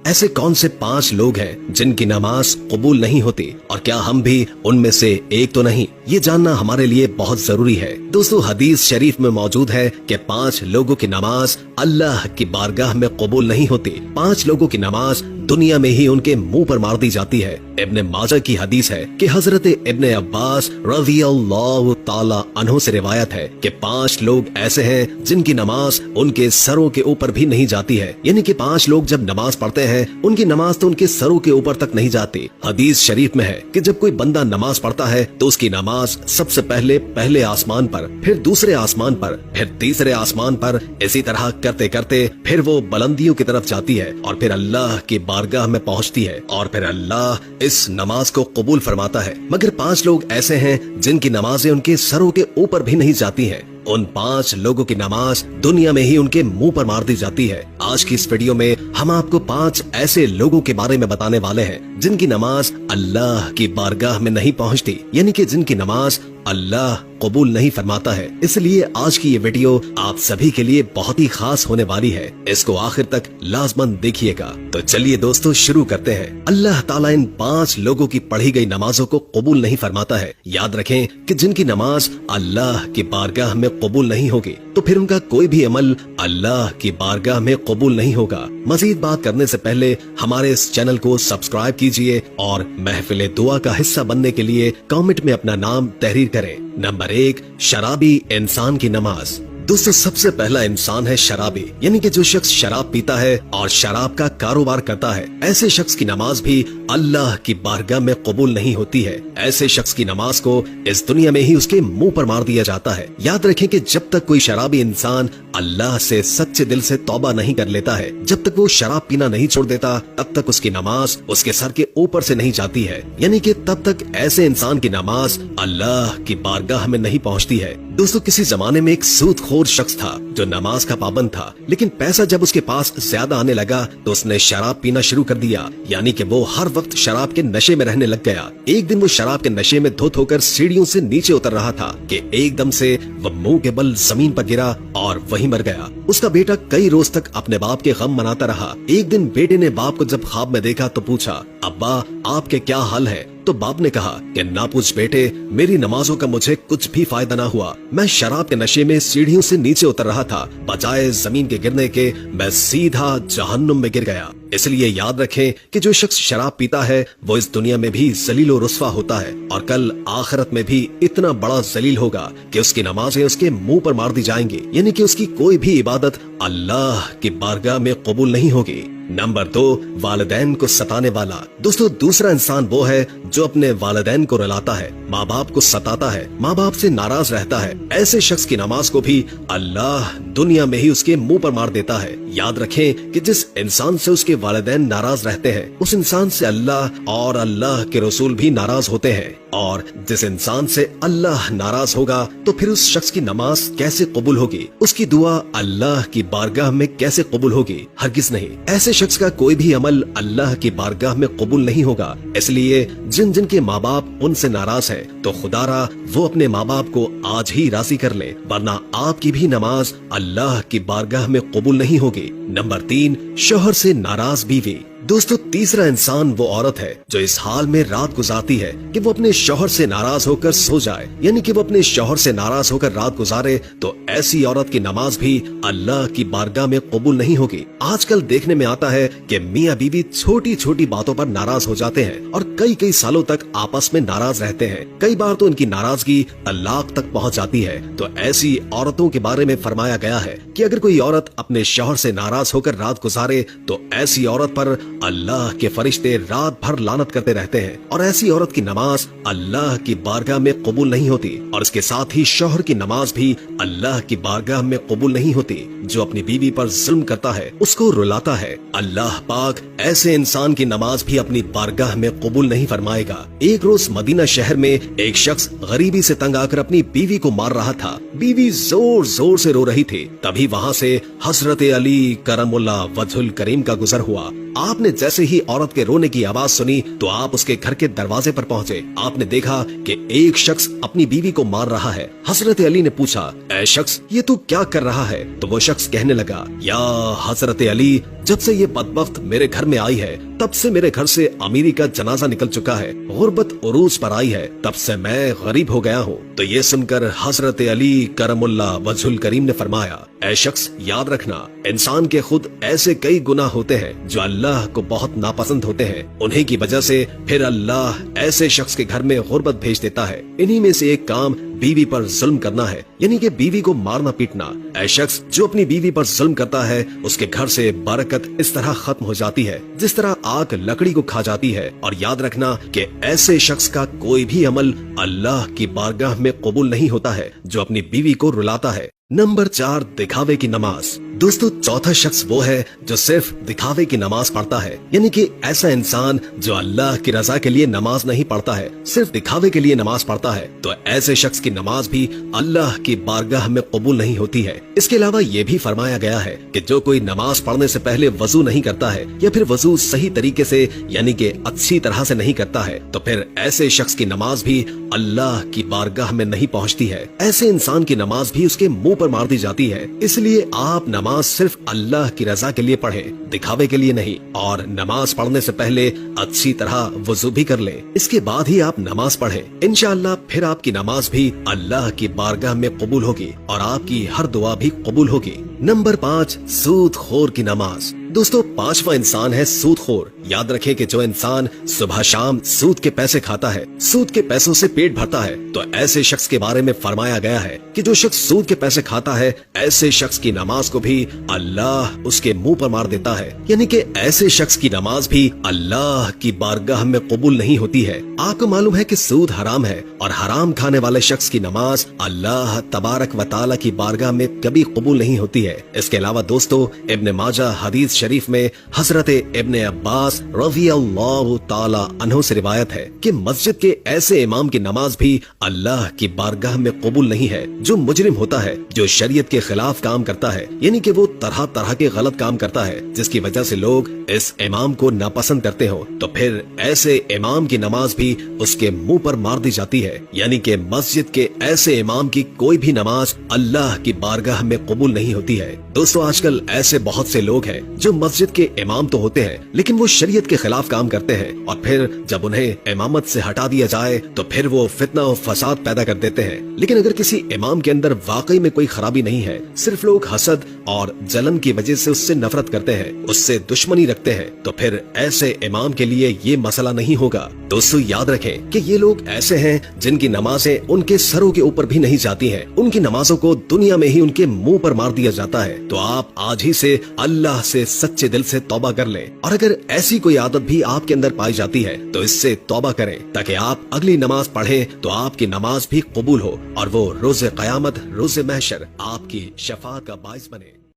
ऐसे कौन से 5 लोग हैं जिनकी नमाज कबूल नहीं होती और क्या हम भी उनमें से एक तो नहीं? ये जानना हमारे लिए बहुत जरूरी है। दोस्तों, हदीस शरीफ में मौजूद है कि 5 लोगों की नमाज अल्लाह की बारगाह में कबूल नहीं होती। 5 लोगों की नमाज दुनिया में ही उनके मुंह पर मार दी जाती है। इब्ने माजा की हदीस है कि हजरत इब्ने अब्बास रज़ियल्लाहु ताला अन्हु से रिवायत है कि 5 लोग ऐसे हैं जिनकी नमाज उनके सरों के ऊपर भी नहीं जाती है। यानी कि 5 लोग जब नमाज पढ़ते हैं उनकी नमाज तो उनके सरों के ऊपर तक नहीं जाती। हदीस शरीफ में है कि जब कोई बंदा नमाज पढ़ता है तो उसकी नमाज सबसे पहले आसमान पर, फिर दूसरे आसमान पर, फिर तीसरे आसमान पर, इसी तरह करते करते फिर वो बुलंदियों की तरफ जाती है और फिर अल्लाह की बारगाह में पहुंचती है और फिर अल्लाह इस नमाज को कबूल फरमाता है। मगर 5 लोग ऐसे हैं जिनकी नमाजें उनके सरों के ऊपर भी नहीं जाती हैं। उन 5 लोगों की नमाज दुनिया में ही उनके मुंह पर मार दी जाती है। आज की इस वीडियो में हम आपको 5 ऐसे लोगों के बारे में बताने वाले हैं जिनकी नमाज अल्लाह की बारगाह में नहीं पहुंचती, यानी कि जिनकी नमाज अल्लाह कबूल नहीं फरमाता है। इसलिए आज की ये वीडियो आप सभी के लिए बहुत ही खास होने वाली है। इसको आखिर तक लाजमन देखिएगा। तो चलिए दोस्तों शुरू करते हैं। अल्लाह ताला इन 5 लोगों की पढ़ी गई नमाजों को कबूल नहीं फरमाता है। याद रखें कि जिनकी नमाज अल्लाह की बारगाह में कबूल नहीं होगी तो फिर उनका कोई भी अमल अल्लाह की बारगाह में कबूल नहीं होगा। मजीद बात करने से पहले हमारे इस चैनल को सब्सक्राइब कीजिए और महफिल दुआ का हिस्सा बनने के लिए कमेंट में अपना नाम तहरीर करें। नंबर 1, शराबी इंसान की नमाज। दोस्तों, सबसे पहला इंसान है शराबी, यानी कि जो शख्स शराब पीता है और शराब का कारोबार करता है। ऐसे शख्स की नमाज भी अल्लाह की बारगाह में कबूल नहीं होती है। ऐसे शख्स की नमाज को इस दुनिया में ही उसके मुंह पर मार दिया जाता है। याद रखें कि जब तक कोई शराबी इंसान अल्लाह से सच्चे दिल से तौबा नहीं कर लेता है, जब तक वो शराब पीना नहीं छोड़ देता, तब तक उसकी नमाज उसके सर के ऊपर से नहीं जाती है। यानी कि तब तक ऐसे इंसान की नमाज अल्लाह की बारगाह में नहीं पहुंचती है। दोस्तों, किसी जमाने में एक सूदखोर शख्स था जो नमाज का पाबंद था, लेकिन पैसा जब उसके पास ज्यादा आने लगा तो उसने शराब पीना शुरू कर दिया। यानी कि वो हर वक्त शराब के नशे में रहने लग गया। एक दिन वो शराब के नशे में धुत होकर सीढ़ियों से नीचे उतर रहा था कि एकदम से वो मुंह के बल जमीन पर गिरा और वहीं मर गया। उसका बेटा कई रोज तक अपने बाप के गम मनाता रहा। एक दिन बेटे ने बाप को जब ख्वाब में देखा तो पूछा, अब्बा आपके क्या हाल है? तो बाप ने कहा कि ना पूछ बेटे, मेरी नमाजों का मुझे कुछ भी फायदा ना हुआ। मैं शराब के नशे में सीढ़ियों से नीचे उतर रहा था, बजाय जमीन के गिरने के मैं सीधा जहन्नुम में गिर गया। इसलिए याद रखें कि जो शख्स शराब पीता है वो इस दुनिया में भी जलील और रुस्वा होता है और कल आखिरत में भी इतना बड़ा जलील होगा कि उसकी नमाजें उसके मुंह पर मार दी जाएंगी। यानी कि उसकी कोई भी इबादत अल्लाह की बारगाह में कबूल नहीं होगी। नंबर 2, वालिदैन को सताने वाला। दोस्तों, दूसरा इंसान वो है जो अपने वालिदैन को रुलाता है, माँ बाप को सताता है, माँ बाप से नाराज रहता है। ऐसे शख्स की नमाज को भी अल्लाह दुनिया में ही उसके मुंह पर मार देता है। याद रखें कि जिस इंसान से उसके वालिदैन नाराज रहते हैं उस इंसान से अल्लाह और अल्लाह के रसूल भी नाराज होते हैं, और जिस इंसान से अल्लाह नाराज होगा तो फिर उस शख्स की नमाज कैसे कबूल होगी? उसकी दुआ अल्लाह की बारगाह में कैसे कबूल होगी? हरगिज नहीं। ऐसे शख्स का कोई भी अमल अल्लाह की बारगाह में कबूल नहीं होगा। इसलिए जिन जिन के माँ बाप उनसे नाराज हैं तो खुदारा वो अपने माँ बाप को आज ही राजी कर ले, वरना आपकी भी नमाज अल्लाह की बारगाह में कबूल नहीं होगी। नंबर 3, शौहर से नाराज बीवी। दोस्तों, तीसरा इंसान वो औरत है जो इस हाल में रात गुजारती है कि वो अपने शौहर से नाराज होकर सो जाए, यानी कि वो अपने शौहर से नाराज होकर रात गुजारे, तो ऐसी औरत की नमाज भी अल्लाह की बारगाह में कबूल नहीं होगी। आजकल देखने में आता है कि मियाँ बीवी छोटी छोटी बातों पर नाराज हो जाते हैं और कई कई सालों तक आपस में नाराज रहते हैं। कई बार तो इनकी नाराजगी तलाक तक पहुँच जाती है। तो ऐसी औरतों के बारे में फरमाया गया है कि अगर कोई औरत अपने शौहर से नाराज होकर रात गुजारे तो ऐसी औरत पर अल्लाह के फरिश्ते रात भर लानत करते रहते हैं और ऐसी औरत की नमाज अल्लाह की बारगाह में कबूल नहीं होती। और इसके साथ ही शौहर की नमाज भी अल्लाह की बारगाह में कबूल नहीं होती। जो अपनी बीवी पर जुल्म करता है, उसको रुलाता है, अल्लाह पाक ऐसे इंसान की नमाज भी अपनी बारगाह में कबूल नहीं फरमाएगा। एक रोज मदीना शहर में एक शख्स गरीबी से तंग आकर अपनी बीवी को मार रहा था। बीवी जोर जोर से रो रही थी। तभी वहाँ से हजरत अली करमुल्लाह वजहुल करीम का गुजर हुआ। आपने जैसे ही औरत के रोने की आवाज सुनी तो आप उसके घर के दरवाजे पर पहुंचे। आपने देखा कि एक शख्स अपनी बीवी को मार रहा है। हजरत अली ने पूछा, ऐ शख्स, ये तू क्या कर रहा है? तो वो शख्स कहने लगा, या हजरत अली, जब से ये बदबख्त मेरे घर में आई है तब से मेरे घर से अमीरी का जनाजा निकल चुका है, गुर्बत उरूज पर आई है, तब से मैं गरीब हो गया हूँ। तो ये सुनकर हजरत अली करमुल्लाह वजहुल करीम ने फरमाया, ऐ शख्स, याद रखना, इंसान के खुद ऐसे कई गुनाह होते हैं जो अल्लाह को बहुत नापसंद होते हैं। उन्हीं की वजह से फिर अल्लाह ऐसे शख्स के घर में गुर्बत भेज देता है। इन्हीं में से एक काम बीवी पर जुल्म करना है, यानी कि बीवी को मारना पीटना। ऐ शख्स जो अपनी बीवी पर जुल्म करता है उसके घर से बरकत इस तरह खत्म हो जाती है जिस तरह आग लकड़ी को खा जाती है। और याद रखना कि ऐसे शख्स का कोई भी अमल अल्लाह की बारगाह में कबूल नहीं होता है जो अपनी बीवी को रुलाता है। नंबर 4, दिखावे की नमाज। दोस्तों, चौथा शख्स वो है जो सिर्फ दिखावे की नमाज पढ़ता है, यानी कि ऐसा इंसान जो अल्लाह की रजा के लिए नमाज नहीं पढ़ता है, सिर्फ दिखावे के लिए नमाज पढ़ता है। तो ऐसे शख्स की नमाज भी अल्लाह की बारगाह में कबूल नहीं होती है। इसके अलावा ये भी फरमाया गया है कि जो कोई नमाज पढ़ने से पहले वजू नहीं करता है या फिर वजू सही तरीके से यानी कि अच्छी तरह से नहीं करता है तो फिर ऐसे शख्स की नमाज भी अल्लाह की बारगाह में नहीं पहुँचती है। ऐसे इंसान की नमाज भी उसके मुंह पर मार दी जाती है। इसलिए आप नमाज सिर्फ अल्लाह की रजा के लिए पढ़ें, दिखावे के लिए नहीं। और नमाज पढ़ने से पहले अच्छी तरह वजू भी कर लें, इसके बाद ही आप नमाज पढ़ें। इंशाअल्लाह फिर आपकी नमाज भी अल्लाह की बारगाह में कबूल होगी और आपकी हर दुआ भी कबूल होगी। नंबर 5, सूदखोर की नमाज। दोस्तों, 5वां इंसान है सूदखोर। याद रखें कि जो इंसान सुबह शाम सूद के पैसे खाता है, सूद के पैसों से पेट भरता है, तो ऐसे शख्स के बारे में फरमाया गया है कि जो शख्स सूद के पैसे खाता है ऐसे शख्स की नमाज को भी अल्लाह उसके मुंह पर मार देता है, यानी कि ऐसे शख्स की नमाज भी अल्लाह की बारगाह में कबूल नहीं होती है। आपको मालूम है कि सूद हराम है और हराम खाने वाले शख्स की नमाज अल्लाह तबारक व तआला की बारगाह में कभी कबूल नहीं होती है। इसके अलावा दोस्तों, इब्न माजा हदीस शरीफ में हजरत इब्न अब्बास रज़ियल्लाहु ताला अन्हु से रिवायत है कि मस्जिद के ऐसे इमाम की नमाज भी अल्लाह की बारगाह में कबूल नहीं है जो मुजरिम होता है, जो शरीयत के खिलाफ काम करता है, यानी कि वो तरह तरह के गलत काम करता है जिसकी वजह से लोग इस इमाम को नापसंद करते हो। तो फिर ऐसे इमाम की नमाज भी उसके मुंह पर मार दी जाती है, यानी कि मस्जिद के ऐसे इमाम की कोई भी नमाज अल्लाह की बारगाह में कबूल नहीं होती है। दोस्तों, आजकल ऐसे बहुत से लोग हैं जो मस्जिद के इमाम तो होते हैं लेकिन वो शरीयत के खिलाफ काम करते हैं और फिर जब उन्हें इमामत से हटा दिया जाए तो फिर वो फितना और फसाद पैदा कर देते हैं। लेकिन अगर किसी इमाम के अंदर वाकई में कोई खराबी नहीं है, सिर्फ लोग हसद और जलन की वजह से उससे नफरत करते हैं, उससे दुश्मनी रखते हैं, तो फिर ऐसे इमाम के लिए ये मसला नहीं होगा। दोस्तों, याद रखें कि ये लोग ऐसे हैं जिनकी नमाजें उनके सरों के ऊपर भी नहीं जाती हैं, उनकी नमाजों को दुनिया में ही उनके मुंह पर मार दिया जाता है। तो आप आज ही से अल्लाह से सच्चे दिल से तौबा कर लें और अगर ऐसी कोई आदत भी आपके अंदर पाई जाती है तो इससे तौबा करें ताकि आप अगली नमाज पढ़ें तो आपकी नमाज भी कबूल हो और वो रोज़े क़यामत, रोज़े महशर आपकी शफाअत का बाइस बने।